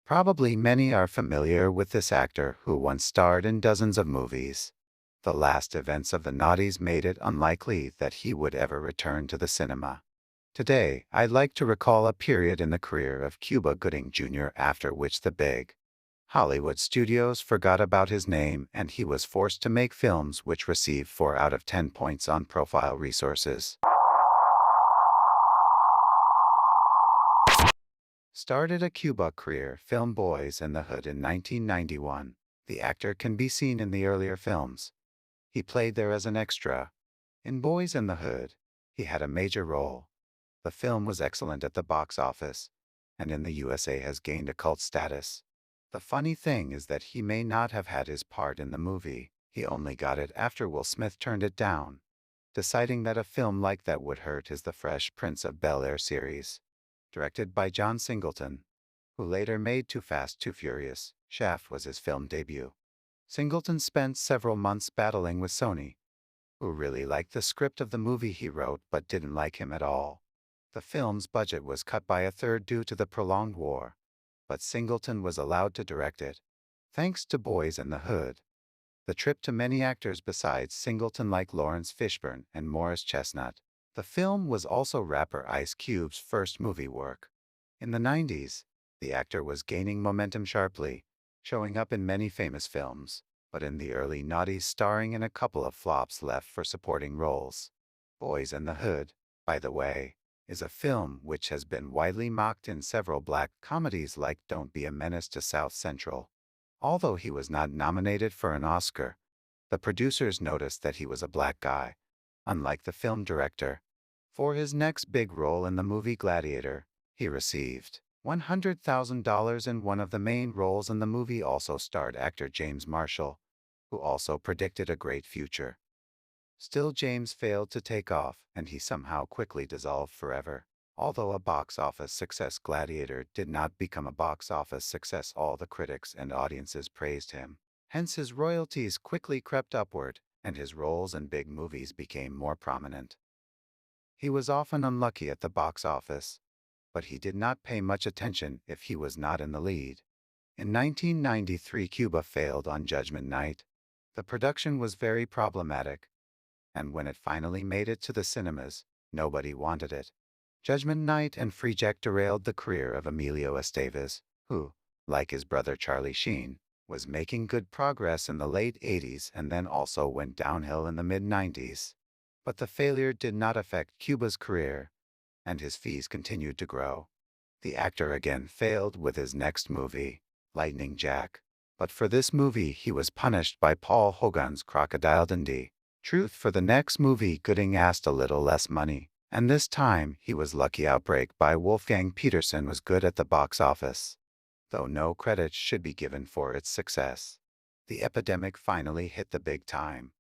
Probably many are familiar with this actor who once starred in dozens of movies. The last events of the noughties made it unlikely that he would ever return to the cinema. Today, I'd like to recall a period in the career of Cuba Gooding Jr. after which the big Hollywood studios forgot about his name and he was forced to make films which received 4 out of 10 points on Profile Resources. Started a Cuba career film Boys in the Hood in 1991. The actor can be seen in the earlier films. He played there as an extra. In Boys in the Hood, he had a major role. The film was excellent at the box office, and in the USA has gained a cult status. The funny thing is that he may not have had his part in the movie. He only got it after Will Smith turned it down, deciding that a film like that would hurt his The Fresh Prince of Bel-Air series. Directed by John Singleton, who later made Too Fast, Too Furious. Shaft was his film debut. Singleton spent several months battling with Sony, who really liked the script of the movie he wrote but didn't like him at all. The film's budget was cut by a third due to the prolonged war, but Singleton was allowed to direct it. Thanks to Boys in the Hood, the trip to many actors besides Singleton like Lawrence Fishburne and Morris Chestnut. The film was also rapper Ice Cube's first movie work. In the 90s, the actor was gaining momentum sharply, showing up in many famous films, but in the early noughties starring in a couple of flops left for supporting roles. Boys in the Hood, by the way, is a film which has been widely mocked in several black comedies like Don't Be a Menace to South Central. Although he was not nominated for an Oscar, the producers noticed that he was a black guy, unlike the film director. For his next big role in the movie Gladiator, he received $100,000 and one of the main roles in the movie also starred actor James Marshall, who also predicted a great future. Still, James failed to take off, and he somehow quickly dissolved forever. Although a box office success, Gladiator did not become a box office success. All the critics and audiences praised him. Hence his royalties quickly crept upward, and his roles in big movies became more prominent. He was often unlucky at the box office, but he did not pay much attention if he was not in the lead. In 1993, Cuba failed on Judgment Night. The production was very problematic, and when it finally made it to the cinemas, nobody wanted it. Judgment Night and Freejack derailed the career of Emilio Estevez, who, like his brother Charlie Sheen, was making good progress in the late 80s and then also went downhill in the mid-90s. But the failure did not affect Cuba's career, and his fees continued to grow. The actor again failed with his next movie, Lightning Jack. But for this movie he was punished by Paul Hogan's Crocodile Dundee. Truth, for the next movie Gooding asked a little less money, and this time he was lucky. Outbreak by Wolfgang Petersen was good at the box office, though no credit should be given for its success. The Epidemic finally hit the big time,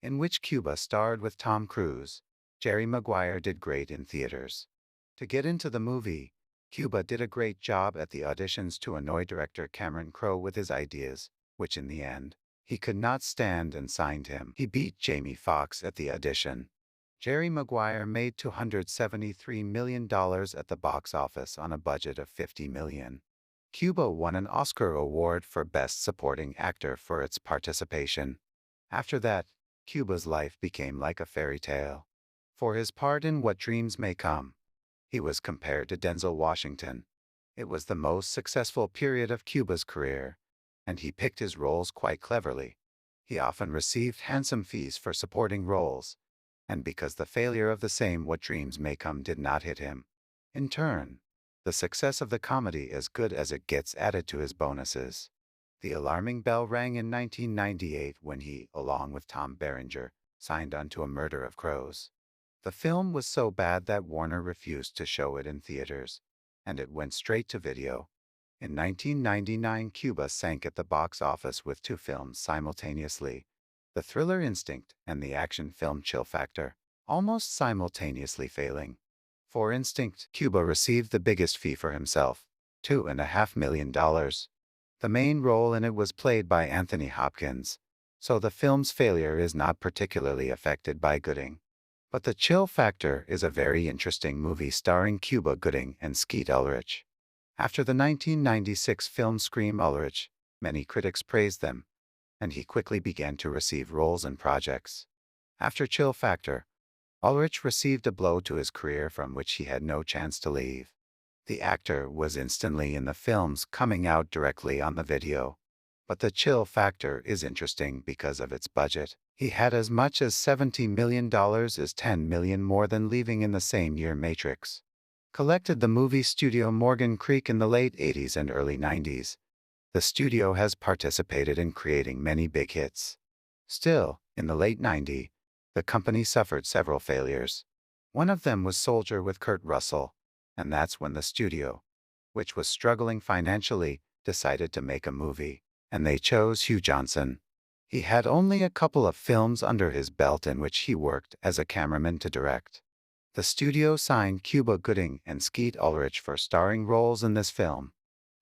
in which Cuba starred with Tom Cruise. Jerry Maguire did great in theaters. To get into the movie, Cuba did a great job at the auditions to annoy director Cameron Crowe with his ideas, which in the end, he could not stand and signed him. He beat Jamie Foxx at the audition. Jerry Maguire made $273 million at the box office on a budget of $50 million. Cuba won an Oscar award for Best Supporting Actor for its participation. After that, Cuba's life became like a fairy tale. For his part in What Dreams May Come, he was compared to Denzel Washington. It was the most successful period of Cuba's career, and he picked his roles quite cleverly. He often received handsome fees for supporting roles, and because the failure of the same What Dreams May Come did not hit him. In turn, the success of the comedy As Good as It Gets added to his bonuses. The alarming bell rang in 1998 when he, along with Tom Berenger, signed on to A Murder of Crows. The film was so bad that Warner refused to show it in theaters, and it went straight to video. In 1999, Cuba sank at the box office with two films simultaneously, the thriller Instinct and the action film Chill Factor, almost simultaneously failing. For Instinct, Cuba received the biggest fee for himself, $2.5 million. The main role in it was played by Anthony Hopkins, so the film's failure is not particularly affected by Gooding. But The Chill Factor is a very interesting movie starring Cuba Gooding and Skeet Ulrich. After the 1996 film Scream Ulrich, many critics praised them, and he quickly began to receive roles in projects. After Chill Factor, Ulrich received a blow to his career from which he had no chance to leave. The actor was instantly in the films, coming out directly on the video. But the Chill Factor is interesting because of its budget. He had as much as $70 million, is $10 million more than leaving in the same year Matrix. Collected the movie studio Morgan Creek in the late 80s and early 90s. The studio has participated in creating many big hits. Still, in the late 90s, the company suffered several failures. One of them was Soldier with Kurt Russell, and that's when the studio, which was struggling financially, decided to make a movie, and they chose Hugh Johnson. He had only a couple of films under his belt in which he worked as a cameraman to direct. The studio signed Cuba Gooding and Skeet Ulrich for starring roles in this film.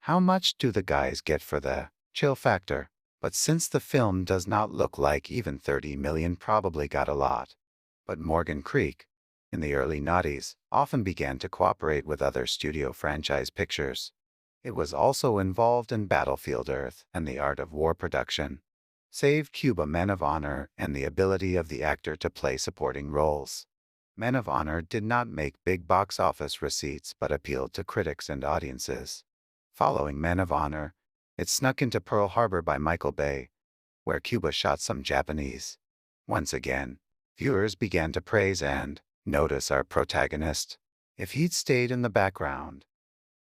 How much do the guys get for the Chill Factor? But since the film does not look like even $30 million, probably got a lot. But Morgan Creek, in the early noughties, often began to cooperate with other studio franchise pictures. It was also involved in Battlefield Earth and the Art of War production. Saved Cuba Men of Honor and the ability of the actor to play supporting roles. Men of Honor did not make big box office receipts but appealed to critics and audiences. Following Men of Honor, it snuck into Pearl Harbor by Michael Bay, where Cuba shot some Japanese. Once again, viewers began to praise and notice our protagonist. If he'd stayed in the background,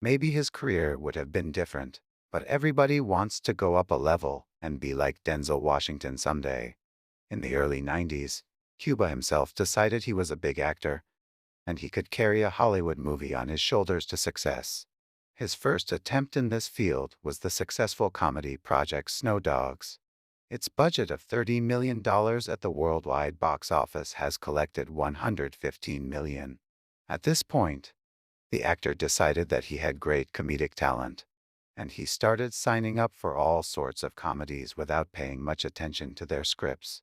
maybe his career would have been different, but everybody wants to go up a level and be like Denzel Washington someday. In the early 90s, Cuba himself decided he was a big actor, and he could carry a Hollywood movie on his shoulders to success. His first attempt in this field was the successful comedy project Snow Dogs. Its budget of $30 million at the worldwide box office has collected $115 million. At this point, the actor decided that he had great comedic talent, and he started signing up for all sorts of comedies without paying much attention to their scripts.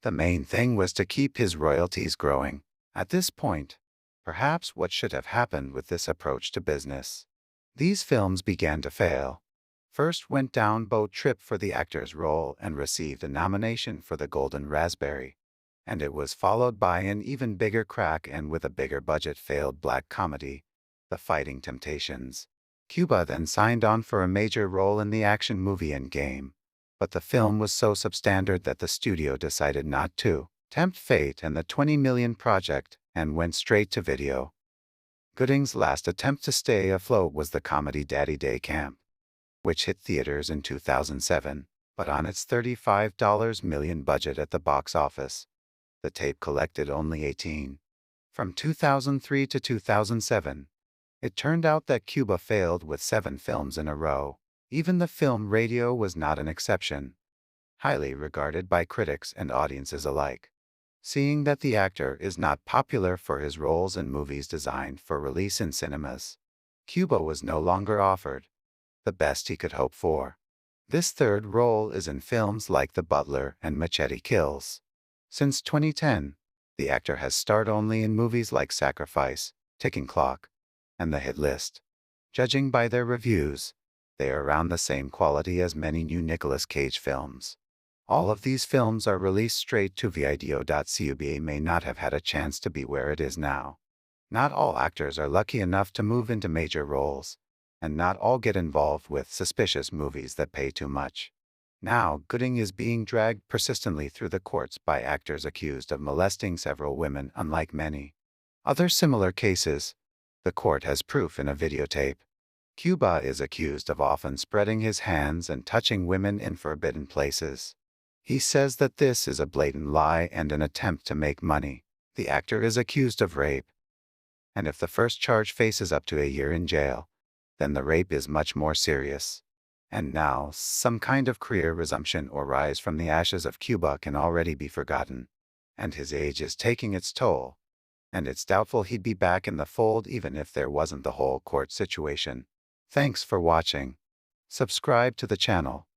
The main thing was to keep his royalties growing. At this point, perhaps what should have happened with this approach to business? These films began to fail. First went Down Boat Trip for the actor's role and received a nomination for the Golden Raspberry. And it was followed by an even bigger crack and with a bigger budget failed black comedy, The Fighting Temptations. Cuba then signed on for a major role in the action movie Endgame. But the film was so substandard that the studio decided not to tempt fate and the $20 million project and went straight to video. Gooding's last attempt to stay afloat was the comedy Daddy Day Camp, which hit theaters in 2007, but on its $35 million budget at the box office, the tape collected only $18. From 2003 to 2007, it turned out that Cuba failed with 7 films in a row. Even the film Radio was not an exception, highly regarded by critics and audiences alike. Seeing that the actor is not popular for his roles in movies designed for release in cinemas, Cuba was no longer offered the best he could hope for. This third role is in films like The Butler and Machete Kills. Since 2010, the actor has starred only in movies like Sacrifice, Ticking Clock, and The Hit List. Judging by their reviews, they are around the same quality as many new Nicolas Cage films. All of these films are released straight to video. Cuba may not have had a chance to be where it is now. Not all actors are lucky enough to move into major roles, and not all get involved with suspicious movies that pay too much. Now, Gooding is being dragged persistently through the courts by actors accused of molesting several women. Unlike many other similar cases, the court has proof in a videotape. Cuba is accused of often spreading his hands and touching women in forbidden places. He says that this is a blatant lie and an attempt to make money. The actor is accused of rape, and if the first charge faces up to a year in jail, then the rape is much more serious. And now, some kind of career resumption or rise from the ashes of Cuba can already be forgotten. And his age is taking its toll, and it's doubtful he'd be back in the fold even if there wasn't the whole court situation. Thanks for watching. Subscribe to the channel.